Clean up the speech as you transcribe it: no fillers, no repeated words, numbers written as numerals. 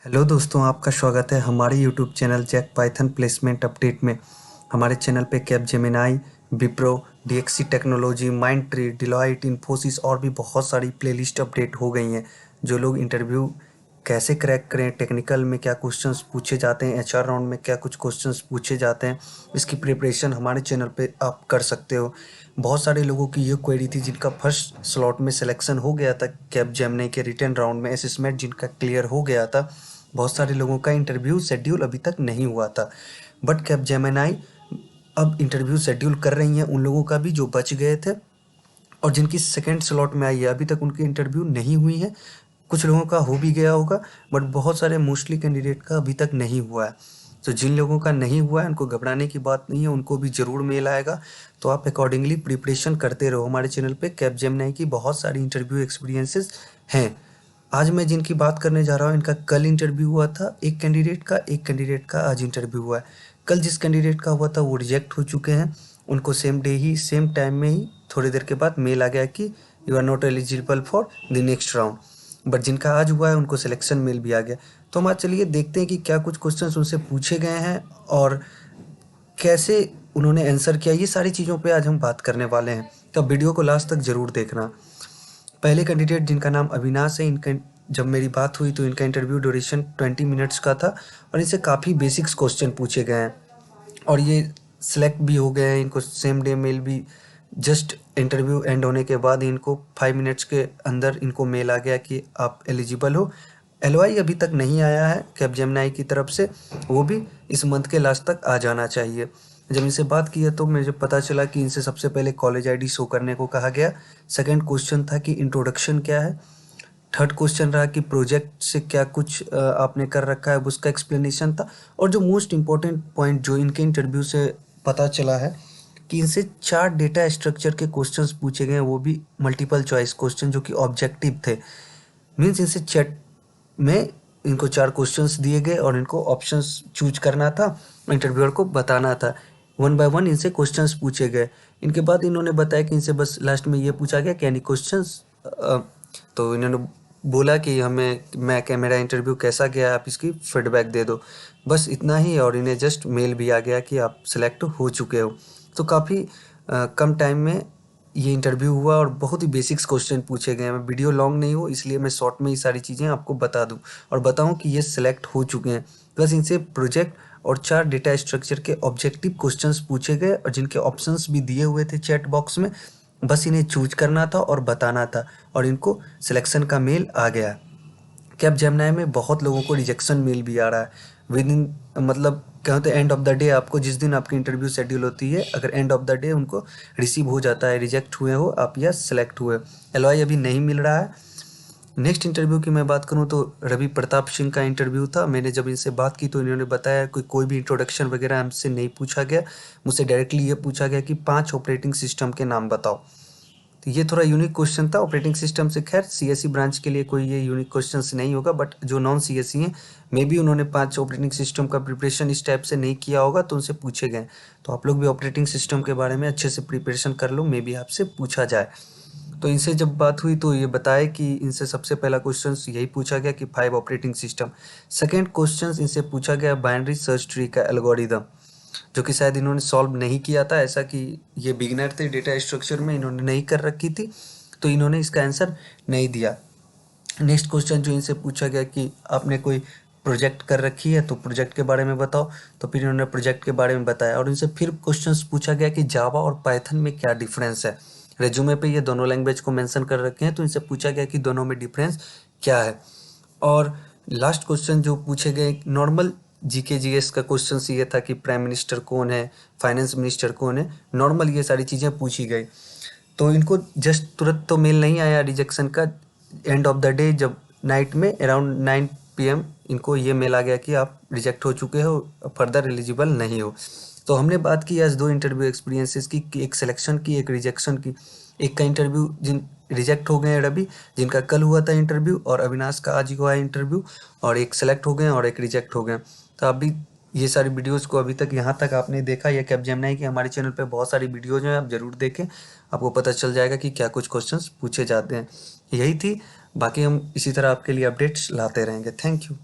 Hello दोस्तों, आपका स्वागत है हमारे YouTube channel Jack Python placement update में। हमारे चैनल पे Capgemini, Wipro, DXC technology, Mindtree, Deloitte, Infosys और भी बहुत सारी प्लेलिस्ट अपडेट हो गई हैं। जो लोग इंटरव्यू कैसे क्रैक करें, टेक्निकल में क्या क्वेश्चंस पूछे जाते हैं, एचआर राउंड में क्या कुछ क्वेश्चंस पूछे जाते हैं, इसकी प्रिपरेशन हमारे चैनल पे आप कर सकते हो। बहुत सारे लोगों की ये क्वेरी थी जिनका फर्स्ट स्लॉट में सिलेक्शन हो गया था कैपजेमिनाई के रिटन राउंड में, असेसमेंट जिनका क्लियर हो गया था। बहुत सारे लोगों का इंटरव्यू शेड्यूल अभी तक नहीं हुआ था, बट कैपजेमिनाई अब इंटरव्यू शेड्यूल कर रही हैं उन लोगों का भी जो बच गए थे, और जिनकी सेकंड स्लॉट में आई है अभी तक उनकी इंटरव्यू नहीं हुई है। कुछ लोगों का हो भी गया होगा, बट बहुत सारे मोस्टली कैंडिडेट का अभी तक नहीं हुआ है। तो जिन लोगों का नहीं हुआ है उनको घबराने की बात नहीं है, उनको भी ज़रूर मेल आएगा। तो आप अकॉर्डिंगली प्रिपरेशन करते रहो। हमारे चैनल पे कैपजेमिनाई की बहुत सारी इंटरव्यू एक्सपीरियंसेस हैं। आज मैं जिनकी बात करने जा रहा हूँ इनका कल इंटरव्यू हुआ था एक कैंडिडेट का आज इंटरव्यू हुआ है। कल जिस कैंडिडेट का हुआ था वो रिजेक्ट हो चुके हैं। उनको सेम डे ही सेम टाइम में ही थोड़ी देर के बाद मेल आ गया कि you are not eligible for the next round. But जिनका आज हुआ है उनको सिलेक्शन मेल भी आ गया। तो हम आज चलिए देखते हैं कि क्या कुछ क्वेश्चंस उनसे पूछे गए हैं और कैसे उन्होंने आंसर किया। ये सारी चीज़ों पे आज हम बात करने वाले हैं, तो वीडियो को लास्ट तक ज़रूर देखना। पहले कैंडिडेट जिनका नाम अविनाश है, इनका जब मेरी बात हुई तो इनका इंटरव्यू ड्यूरेशन 20 मिनट्स का था और इनसे काफ़ी बेसिक्स क्वेश्चन पूछे गए हैं और ये सिलेक्ट भी हो गए हैं। इनको सेम डे मेल भी जस्ट इंटरव्यू एंड होने के बाद इनको 5 मिनट्स के अंदर इनको मेल आ गया कि आप एलिजिबल हो। एलओआई अभी तक नहीं आया है कैपजेमिनाई की तरफ से, वो भी इस मंथ के लास्ट तक आ जाना चाहिए। जब इनसे बात की है तो मुझे पता चला कि इनसे सबसे पहले कॉलेज आईडी शो करने को कहा गया। सेकंड क्वेश्चन था कि इंट्रोडक्शन क्या है। थर्ड क्वेश्चन रहा कि प्रोजेक्ट से क्या कुछ आपने कर रखा है, उसका एक्सप्लेनेशन था। और जो मोस्ट इम्पोर्टेंट पॉइंट जो इनके इंटरव्यू से पता चला है कि इनसे 4 डेटा स्ट्रक्चर के क्वेश्चंस पूछे गए हैं, वो भी मल्टीपल चॉइस क्वेश्चन जो कि ऑब्जेक्टिव थे। मीन्स इनसे चैट में इनको 4 क्वेश्चंस दिए गए और इनको ऑप्शंस चूज करना था, इंटरव्यूअर को बताना था। वन बाय वन इनसे क्वेश्चंस पूछे गए। इनके बाद इन्होंने बताया कि इनसे बस लास्ट में ये पूछा गया कि एनी क्वेश्चंस। तो इन्होंने बोला कि मेरा इंटरव्यू कैसा गया, आप इसकी फीडबैक दे दो, बस इतना ही। और इन्हें जस्ट मेल भी आ गया कि आप सिलेक्ट हो चुके हो। तो काफ़ी कम टाइम में ये इंटरव्यू हुआ और बहुत ही बेसिक्स क्वेश्चन पूछे गए हैं। मैं वीडियो लॉन्ग नहीं हो इसलिए मैं शॉर्ट में ये सारी चीज़ें आपको बता दूं और बताऊं कि ये सिलेक्ट हो चुके हैं। प्लस इनसे प्रोजेक्ट और 4 डेटा स्ट्रक्चर के ऑब्जेक्टिव क्वेश्चंस पूछे गए और जिनके ऑप्शंस भी दिए हुए थे चैट बॉक्स में। बस इन्हें चूज करना था और बताना था और इनको सिलेक्शन का मेल आ गया। कैपजेमिनाई में बहुत लोगों को रिजेक्शन मेल भी आ रहा है विद इन, मतलब क्या होता है, एंड ऑफ द डे आपको जिस दिन आपकी इंटरव्यू शेड्यूल होती है, अगर एंड ऑफ द डे उनको रिसीव हो जाता है रिजेक्ट हुए हो आप या सेलेक्ट हुए। एलओआई अभी नहीं मिल रहा है। नेक्स्ट इंटरव्यू की मैं बात करूं तो रवि प्रताप सिंह का इंटरव्यू था। मैंने जब इनसे बात की तो इन्होंने बताया कि कोई भी इंट्रोडक्शन वगैरह हमसे नहीं पूछा गया। मुझसे डायरेक्टली ये पूछा गया कि 5 ऑपरेटिंग सिस्टम के नाम बताओ। तो ये थोड़ा यूनिक क्वेश्चन था ऑपरेटिंग सिस्टम से। खैर सीएसई ब्रांच के लिए कोई ये यूनिक क्वेश्चंस नहीं होगा, बट जो नॉन सीएसई हैं मे बी उन्होंने 5 ऑपरेटिंग सिस्टम का प्रिपरेशन इस टाइप से नहीं किया होगा तो उनसे पूछे गए। तो आप लोग भी ऑपरेटिंग सिस्टम के बारे में अच्छे से प्रिपरेशन कर लो, मे बी आपसे पूछा जाए। तो इनसे जब बात हुई तो ये बताए कि इनसे सबसे पहला क्वेश्चन यही पूछा गया कि 5 ऑपरेटिंग सिस्टम। सेकेंड क्वेश्चन इनसे पूछा गया बाइनरी सर्च ट्री का एल्गोरिदम, जो कि शायद इन्होंने सॉल्व नहीं किया था। ऐसा कि ये बिगिनर थे डेटा स्ट्रक्चर में, इन्होंने नहीं कर रखी थी तो इन्होंने इसका आंसर नहीं दिया। नेक्स्ट क्वेश्चन जो इनसे पूछा गया कि आपने कोई प्रोजेक्ट कर रखी है तो प्रोजेक्ट के बारे में बताओ, तो फिर इन्होंने प्रोजेक्ट के बारे में बताया। और इनसे फिर क्वेश्चंस पूछा गया कि जावा और पाइथन में क्या डिफरेंस है। रेज्यूमे पे ये दोनों लैंग्वेज को मेंशन कर रखे हैं तो इनसे पूछा गया कि दोनों में डिफरेंस क्या है। और लास्ट क्वेश्चन जो पूछे गए नॉर्मल जीके जीएस का क्वेश्चन ये था कि प्राइम मिनिस्टर कौन है, फाइनेंस मिनिस्टर कौन है, नॉर्मल ये सारी चीज़ें पूछी गई। तो इनको जस्ट तुरंत तो मेल नहीं आया रिजेक्शन का। एंड ऑफ द डे जब नाइट में अराउंड 9 PM इनको ये मेल आ गया कि आप रिजेक्ट हो चुके हो, फर्दर एलिजिबल नहीं हो। तो हमने बात की आज 2 इंटरव्यू एक्सपीरियंसेस की, एक सिलेक्शन की एक रिजेक्शन की। एक का इंटरव्यू जिन रिजेक्ट हो गए हैं रवि, जिनका कल हुआ था इंटरव्यू, और अविनाश का आज ही हुआ है इंटरव्यू, और एक सेलेक्ट हो गए और एक रिजेक्ट हो गए। तो आप भी ये सारी वीडियोस को अभी तक यहाँ तक आपने देखा या कैपजेमिनाई की हमारे चैनल पे बहुत सारी वीडियोज हैं, आप ज़रूर देखें। आपको पता चल जाएगा कि क्या कुछ क्वेश्चंस पूछे जाते हैं। यही थी, बाकी हम इसी तरह आपके लिए अपडेट्स लाते रहेंगे। Thank you.